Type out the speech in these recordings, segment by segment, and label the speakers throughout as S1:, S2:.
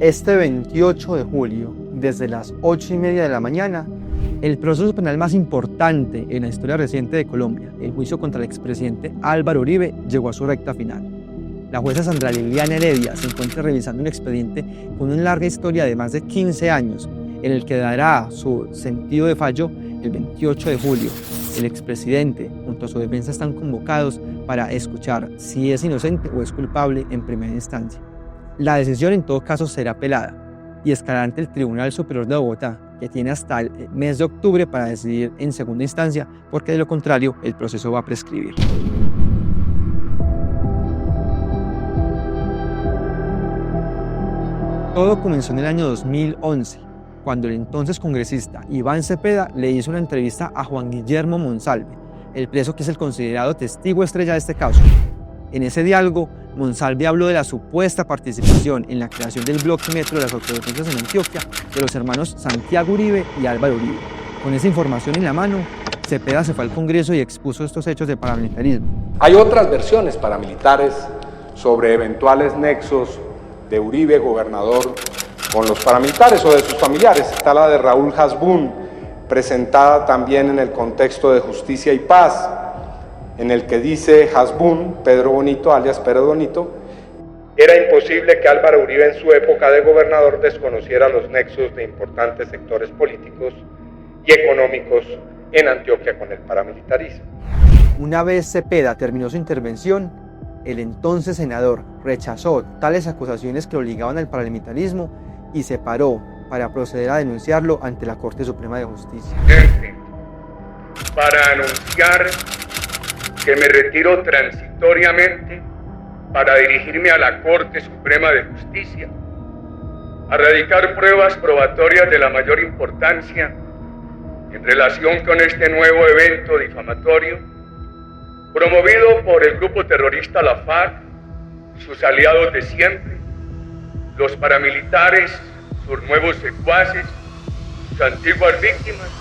S1: Este 28 de julio, desde las 8:30 de la mañana, el proceso penal más importante en la historia reciente de Colombia, el juicio contra el expresidente Álvaro Uribe, llegó a su recta final. La jueza Sandra Liliana Heredia se encuentra revisando un expediente con una larga historia de más de 15 años, en el que dará su sentido de fallo el 28 de julio. El expresidente, junto a su defensa, están convocados para escuchar si es inocente o es culpable en primera instancia. La decisión en todo caso será apelada y escalará ante el Tribunal Superior de Bogotá, que tiene hasta el mes de octubre para decidir en segunda instancia, porque de lo contrario el proceso va a prescribir. Todo comenzó en el año 2011, cuando el entonces congresista Iván Cepeda le hizo una entrevista a Juan Guillermo Monsalve, el preso que es el considerado testigo estrella de este caso. En ese diálogo, Monsalve habló de la supuesta participación en la creación del bloque metro de las autodefensas en Antioquia de los hermanos Santiago Uribe y Álvaro Uribe. Con esa información en la mano, Cepeda se fue al Congreso y expuso estos hechos de paramilitarismo.
S2: Hay otras versiones paramilitares sobre eventuales nexos de Uribe, gobernador, con los paramilitares o de sus familiares. Está la de Raúl Hasbún, presentada también en el contexto de Justicia y Paz, en el que dice Hasbún, Pedro Bonito, alias Pedro Bonito, era imposible que Álvaro Uribe en su época de gobernador desconociera los nexos de importantes sectores políticos y económicos en Antioquia con el paramilitarismo.
S1: Una vez Cepeda terminó su intervención, el entonces senador rechazó tales acusaciones que obligaban al paramilitarismo y se paró para proceder a denunciarlo ante la Corte Suprema de Justicia.
S2: Para anunciar que me retiro transitoriamente para dirigirme a la Corte Suprema de Justicia, a radicar pruebas probatorias de la mayor importancia en relación con este nuevo evento difamatorio, promovido por el grupo terrorista La FARC, sus aliados de siempre, los paramilitares, sus nuevos secuaces, sus antiguas víctimas.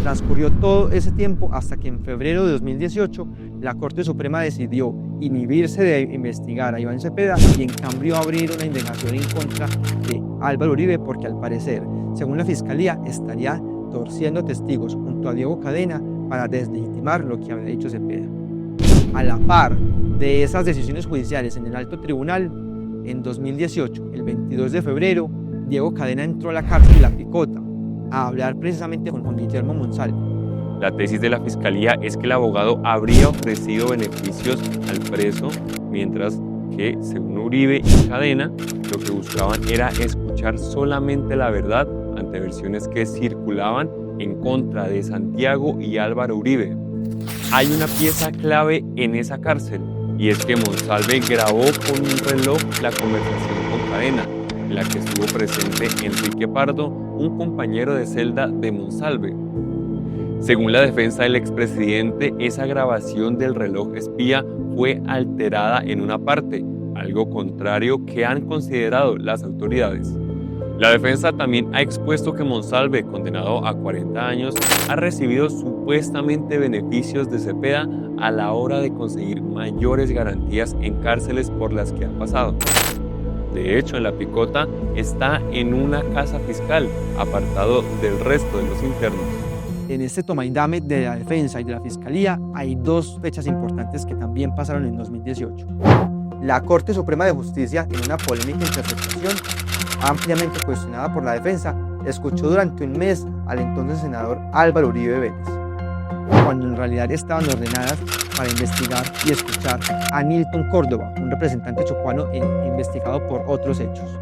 S1: Transcurrió todo ese tiempo hasta que en febrero de 2018 la Corte Suprema decidió inhibirse de investigar a Iván Cepeda y en cambio abrir una indagación en contra de Álvaro Uribe porque al parecer, según la Fiscalía, estaría torciendo testigos junto a Diego Cadena para deslegitimar lo que había dicho Cepeda. A la par de esas decisiones judiciales en el alto tribunal, en 2018, el 22 de febrero, Diego Cadena entró a la cárcel de La Picota a hablar precisamente con Juan Guillermo Monsalve.
S3: La tesis de la Fiscalía es que el abogado habría ofrecido beneficios al preso, mientras que, según Uribe y Cadena, lo que buscaban era escuchar solamente la verdad ante versiones que circulaban en contra de Santiago y Álvaro Uribe. Hay una pieza clave en esa cárcel, y es que Monsalve grabó con un reloj la conversación con Cadena, en la que estuvo presente Enrique Pardo, un compañero de celda de Monsalve. Según la defensa del expresidente, esa grabación del reloj espía fue alterada en una parte, algo contrario que han considerado las autoridades. La defensa también ha expuesto que Monsalve, condenado a 40 años, ha recibido supuestamente beneficios de Cepeda a la hora de conseguir mayores garantías en cárceles por las que ha pasado. De hecho, en La Picota está en una casa fiscal, apartado del resto de los internos.
S1: En este toma y dame de la defensa y de la Fiscalía hay dos fechas importantes que también pasaron en 2018. La Corte Suprema de Justicia, en una polémica interpretación ampliamente cuestionada por la defensa, escuchó durante un mes al entonces senador Álvaro Uribe Vélez, cuando en realidad estaban ordenadas para investigar y escuchar a Nilton Córdoba, un representante chocuano investigado por otros hechos.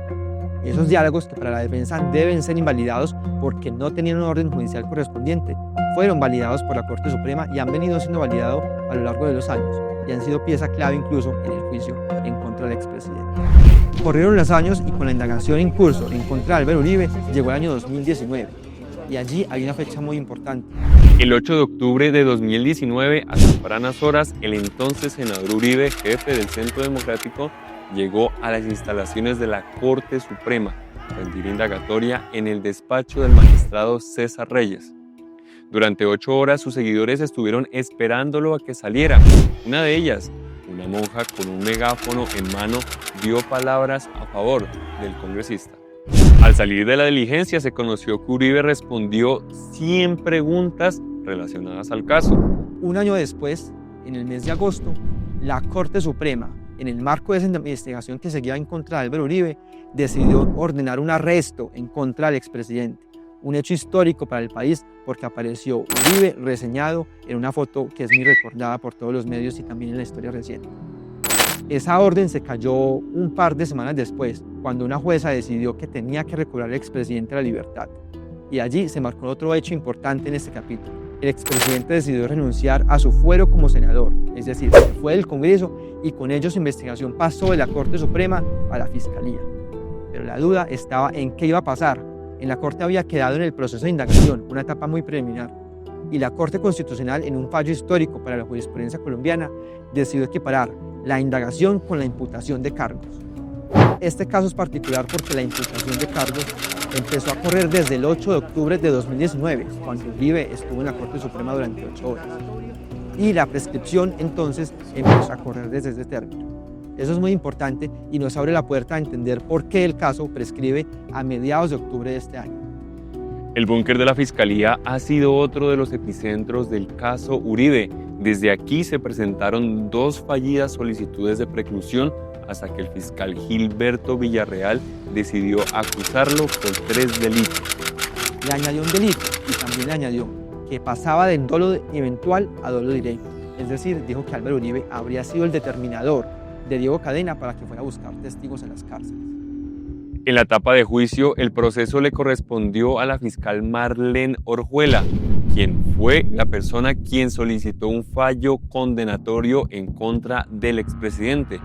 S1: Esos diálogos, que para la defensa deben ser invalidados porque no tenían un orden judicial correspondiente, fueron validados por la Corte Suprema y han venido siendo validados a lo largo de los años y han sido pieza clave incluso en el juicio en contra del expresidente. Corrieron los años y con la indagación en curso en contra de Álvaro Uribe llegó el año 2019 y allí hay una fecha muy importante.
S3: El 8 de octubre de 2019, a tempranas horas, el entonces senador Uribe, jefe del Centro Democrático, llegó a las instalaciones de la Corte Suprema a rendir indagatoria en el despacho del magistrado César Reyes. Durante 8 horas sus seguidores estuvieron esperándolo a que saliera. Una de ellas, una una monja con un megáfono en mano dio palabras a favor del congresista. Al salir de la diligencia se conoció que Uribe respondió 100 preguntas relacionadas al caso.
S1: Un año después, en el mes de agosto, la Corte Suprema, en el marco de esa investigación que seguía en contra de Álvaro Uribe, decidió ordenar un arresto en contra del expresidente. Un hecho histórico para el país porque apareció Uribe reseñado en una foto que es muy recordada por todos los medios y también en la historia reciente. Esa orden se cayó un par de semanas después, cuando una jueza decidió que tenía que recobrar al expresidente la libertad. Y allí se marcó otro hecho importante en este capítulo. El expresidente decidió renunciar a su fuero como senador, es decir, se fue del Congreso y con ello su investigación pasó de la Corte Suprema a la Fiscalía. Pero la duda estaba en qué iba a pasar. En la Corte había quedado en el proceso de indagación, una etapa muy preliminar, y la Corte Constitucional, en un fallo histórico para la jurisprudencia colombiana, decidió equiparar la indagación con la imputación de cargos. Este caso es particular porque la imputación de cargos empezó a correr desde el 8 de octubre de 2019, cuando Uribe estuvo en la Corte Suprema durante 8 horas. Y la prescripción entonces empezó a correr desde ese término. Eso es muy importante y nos abre la puerta a entender por qué el caso prescribe a mediados de octubre de este año.
S3: El búnker de la Fiscalía ha sido otro de los epicentros del caso Uribe. Desde aquí se presentaron 2 fallidas solicitudes de preclusión hasta que el fiscal Gilberto Villarreal decidió acusarlo por 3 delitos.
S1: Le añadió un delito y también le añadió que pasaba del dolo eventual a dolo directo. Es decir, dijo que Álvaro Uribe habría sido el determinador de Diego Cadena para que fuera a buscar testigos en las cárceles.
S3: En la etapa de juicio, el proceso le correspondió a la fiscal Marlene Orjuela, quien fue la persona quien solicitó un fallo condenatorio en contra del expresidente.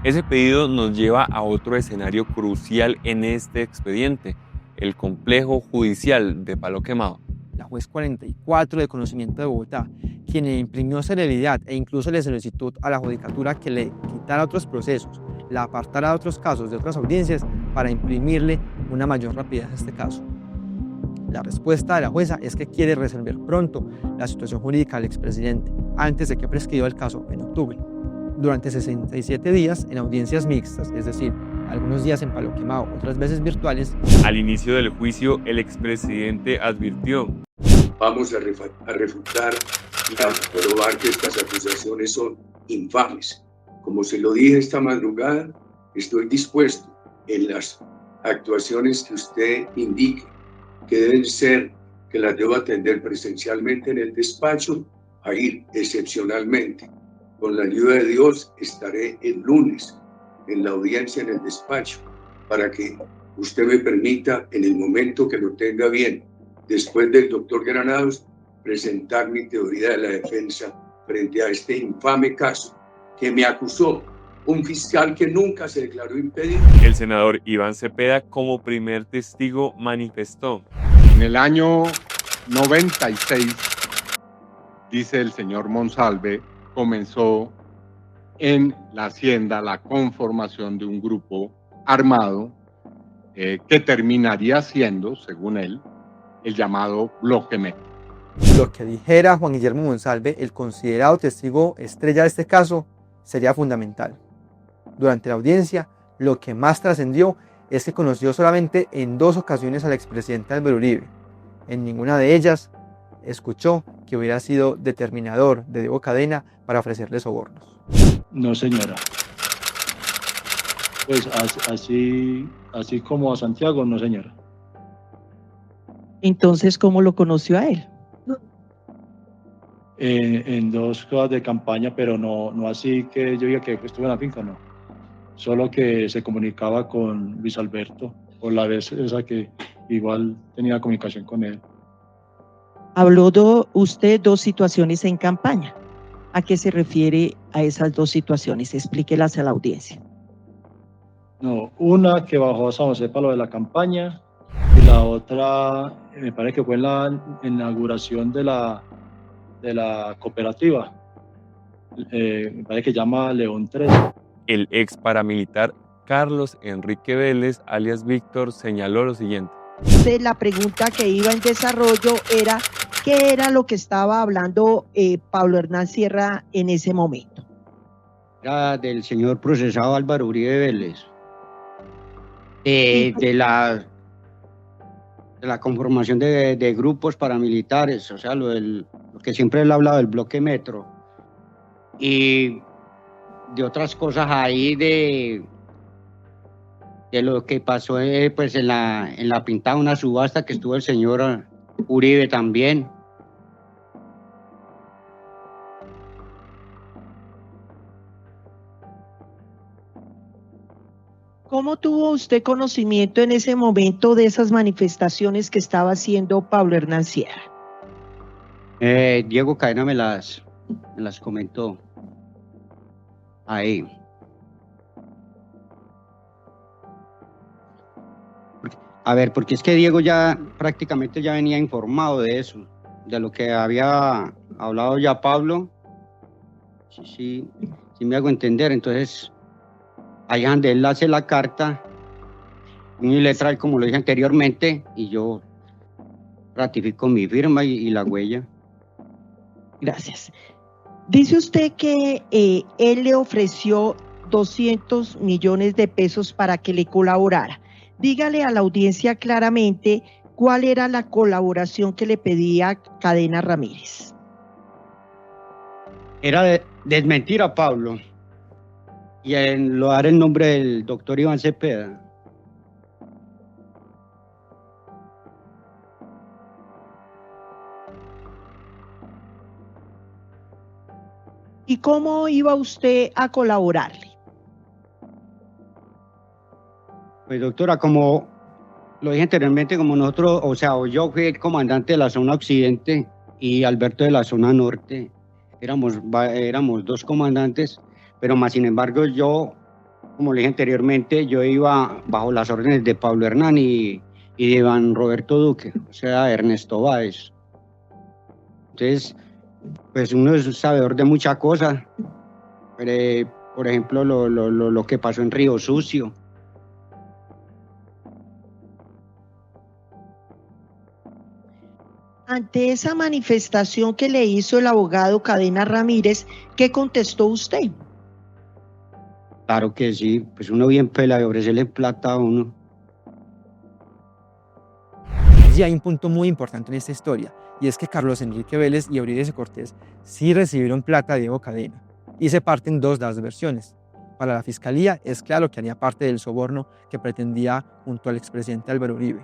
S3: Ese pedido nos lleva a otro escenario crucial en este expediente, el complejo judicial de Palo Quemado.
S1: La juez 44 de conocimiento de Bogotá, quien le imprimió celeridad e incluso le solicitó a la judicatura que le quitara otros procesos, la apartara de otros casos, de otras audiencias, para imprimirle una mayor rapidez a este caso. La respuesta de la jueza es que quiere resolver pronto la situación jurídica del expresidente, antes de que prescriba el caso en octubre. Durante 67 días en audiencias mixtas, es decir, algunos días en Palo Quemado, otras veces virtuales.
S3: Al inicio del juicio, el expresidente advirtió:
S4: vamos a refutar y a probar que estas acusaciones son infames. Como se lo dije esta madrugada, estoy dispuesto en las actuaciones que usted indique, que deben ser, que las debo atender presencialmente en el despacho, a ir excepcionalmente. Con la ayuda de Dios estaré el lunes en la audiencia en el despacho para que usted me permita, en el momento que lo tenga bien, después del doctor Granados, presentar mi teoría de la defensa frente a este infame caso que me acusó un fiscal que nunca se declaró impedido.
S3: El senador Iván Cepeda, como primer testigo, manifestó:
S5: en el año 96, dice el señor Monsalve, comenzó en la hacienda la conformación de un grupo armado que terminaría siendo, según él, el llamado Bloque Medio.
S1: Lo que dijera Juan Guillermo Monsalve, el considerado testigo estrella de este caso, sería fundamental. Durante la audiencia, lo que más trascendió es que conoció solamente en 2 ocasiones al expresidente Álvaro Uribe. En ninguna de ellas escuchó que hubiera sido determinador de Diego Cadena para ofrecerle sobornos.
S6: No, señora. Pues así como a Santiago, no, señora.
S7: Entonces, ¿cómo lo conoció a él?
S6: En 2 cosas de campaña, pero no así que yo diga que estuve en la finca, no. Solo que se comunicaba con Luis Alberto, por la vez esa que igual tenía comunicación con él.
S7: Habló usted 2 situaciones en campaña. ¿A qué se refiere a esas 2 situaciones? Explíquelas a la audiencia.
S6: No, una que bajó a San José para lo de la campaña y la otra me parece que fue en la inauguración de la cooperativa. Me parece que llama León 3.
S3: El ex paramilitar Carlos Enrique Vélez, alias Víctor, señaló lo siguiente:
S7: La pregunta que iba en desarrollo era ¿qué era lo que estaba hablando Pablo Hernán Sierra en ese momento?
S8: era del señor procesado Álvaro Uribe Vélez, de la conformación de grupos paramilitares, o sea, lo que siempre él ha hablado del bloque Metro, y de otras cosas ahí de lo que pasó pues en la pintada, una subasta que estuvo el señor Uribe también.
S7: ¿Cómo tuvo usted conocimiento en ese momento de esas manifestaciones que estaba haciendo Pablo Hernán Sierra?
S8: Diego Cadena me las comentó ahí. A ver, porque es que Diego ya prácticamente ya venía informado de eso, de lo que había hablado ya Pablo. Sí me hago entender. Entonces, ahí donde él hace la carta, unilateral, como lo dije anteriormente, y yo ratifico mi firma y la huella.
S7: Gracias. Dice usted que él le ofreció 200 millones de pesos para que le colaborara. Dígale a la audiencia claramente cuál era la colaboración que le pedía Cadena Ramírez.
S8: Era desmentir a Pablo y lo dar el nombre del doctor Iván Cepeda.
S7: ¿Y cómo iba usted a colaborarle?
S8: Pues doctora, como lo dije anteriormente, como nosotros, o sea, yo fui el comandante de la zona occidente y Alberto de la zona norte, éramos dos comandantes, pero más sin embargo yo, como le dije anteriormente, yo iba bajo las órdenes de Pablo Hernán y de Iván Roberto Duque, o sea, Ernesto Báez. Entonces, pues uno es sabedor de muchas cosas, por ejemplo, lo que pasó en Río Sucio.
S7: Ante esa manifestación que le hizo el abogado Cadena Ramírez, ¿qué contestó usted?
S8: Claro que sí, pues uno bien pela de ofrecerle plata a uno.
S1: Y hay un punto muy importante en esta historia, y es que Carlos Enrique Vélez y Eurídice Cortés sí recibieron plata de Diego Cadena, y se parten dos de las versiones. Para la Fiscalía es claro que haría parte del soborno que pretendía junto al expresidente Álvaro Uribe,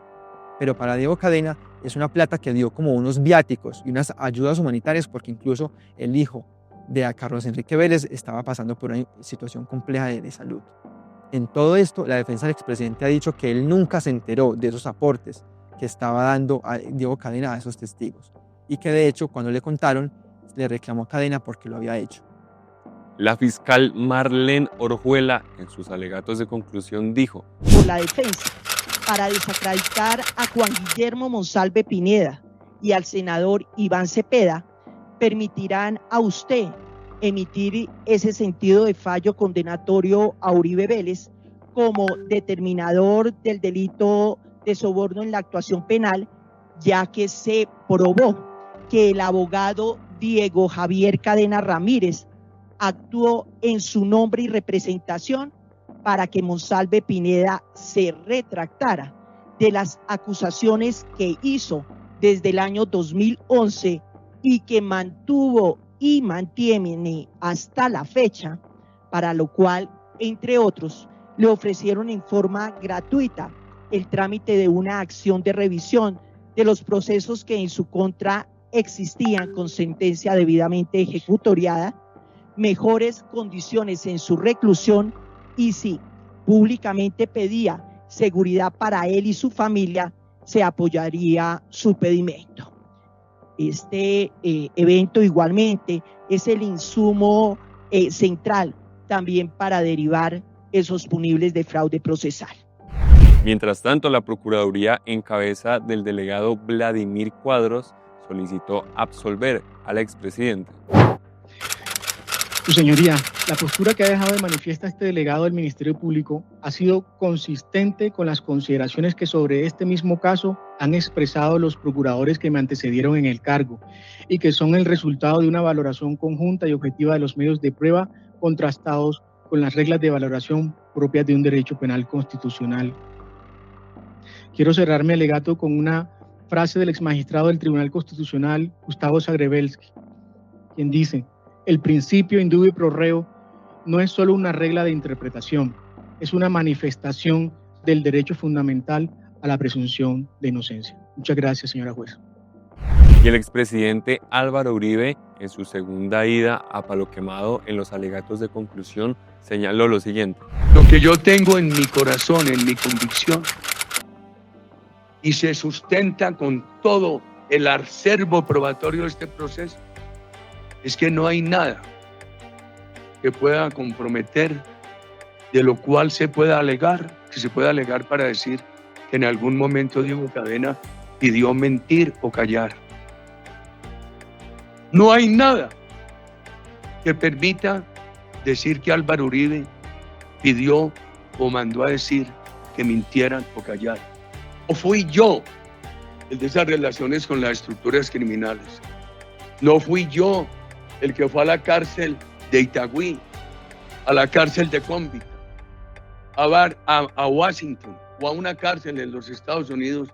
S1: pero para Diego Cadena es una plata que dio como unos viáticos y unas ayudas humanitarias, porque incluso el hijo de Carlos Enrique Vélez estaba pasando por una situación compleja de salud. En todo esto, la defensa del expresidente ha dicho que él nunca se enteró de esos aportes que estaba dando a Diego Cadena a esos testigos, y que de hecho cuando le contaron, le reclamó a Cadena porque lo había hecho.
S3: La fiscal Marlene Orjuela, en sus alegatos de conclusión, dijo:
S7: Por la defensa, para desacreditar a Juan Guillermo Monsalve Pineda y al senador Iván Cepeda, permitirán a usted emitir ese sentido de fallo condenatorio a Uribe Vélez como determinador del delito de soborno en la actuación penal, ya que se probó que el abogado Diego Javier Cadena Ramírez actuó en su nombre y representación para que Monsalve Pineda se retractara de las acusaciones que hizo desde el año 2011 y que mantuvo y mantiene hasta la fecha, para lo cual, entre otros, le ofrecieron en forma gratuita el trámite de una acción de revisión de los procesos que en su contra existían con sentencia debidamente ejecutoriada, mejores condiciones en su reclusión y si públicamente pedía seguridad para él y su familia, se apoyaría su pedimento. Este evento igualmente es el insumo central también para derivar esos punibles de fraude procesal.
S3: Mientras tanto, la Procuraduría, en cabeza del delegado Vladimir Cuadros, solicitó absolver al expresidente.
S9: Su señoría, la postura que ha dejado de manifiesta este delegado del Ministerio Público ha sido consistente con las consideraciones que sobre este mismo caso han expresado los procuradores que me antecedieron en el cargo y que son el resultado de una valoración conjunta y objetiva de los medios de prueba contrastados con las reglas de valoración propias de un derecho penal constitucional. Quiero cerrar mi alegato con una frase del exmagistrado del Tribunal Constitucional, Gustavo Zagrebelsky, quien dice: el principio indubio pro reo no es solo una regla de interpretación, es una manifestación del derecho fundamental a la presunción de inocencia. Muchas gracias, señora juez.
S3: Y el expresidente Álvaro Uribe, en su segunda ida a Palo Quemado, en los alegatos de conclusión, señaló lo siguiente:
S4: lo que yo tengo en mi corazón, en mi convicción, y se sustenta con todo el acervo probatorio de este proceso, es que no hay nada que pueda comprometer, de lo cual se pueda alegar, para decir que en algún momento Diego Cadena pidió mentir o callar. No hay nada que permita decir que Álvaro Uribe pidió o mandó a decir que mintieran o callaran. ¿O fui yo el de esas relaciones con las estructuras criminales? ¿No fui yo el que fue a la cárcel de Itagüí, a la cárcel de Cómbita, a Washington o a una cárcel en los Estados Unidos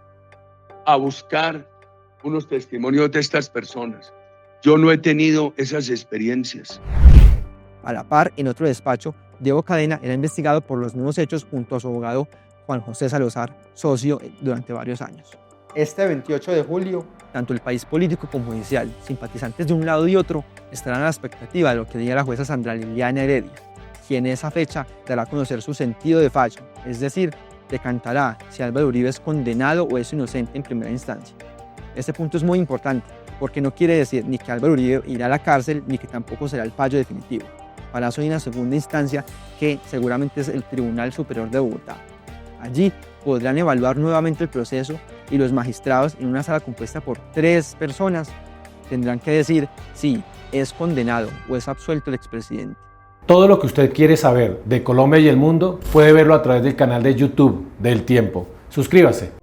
S4: a buscar unos testimonios de estas personas? Yo no he tenido esas experiencias.
S1: A la par, en otro despacho, Diego Cadena era investigado por los mismos hechos junto a su abogado Juan José Salazar, socio durante varios años. Este 28 de julio, tanto el país político como judicial, simpatizantes de un lado y otro, estarán a la expectativa de lo que diga la jueza Sandra Liliana Heredia, quien en esa fecha dará a conocer su sentido de fallo, es decir, decantará si Álvaro Uribe es condenado o es inocente en primera instancia. Este punto es muy importante, porque no quiere decir ni que Álvaro Uribe irá a la cárcel, ni que tampoco será el fallo definitivo. Para eso hay una segunda instancia que seguramente es el Tribunal Superior de Bogotá. Allí podrán evaluar nuevamente el proceso y los magistrados, en una sala compuesta por 3 personas, tendrán que decir si es condenado o es absuelto el expresidente.
S10: Todo lo que usted quiere saber de Colombia y el mundo puede verlo a través del canal de YouTube del Tiempo. Suscríbase.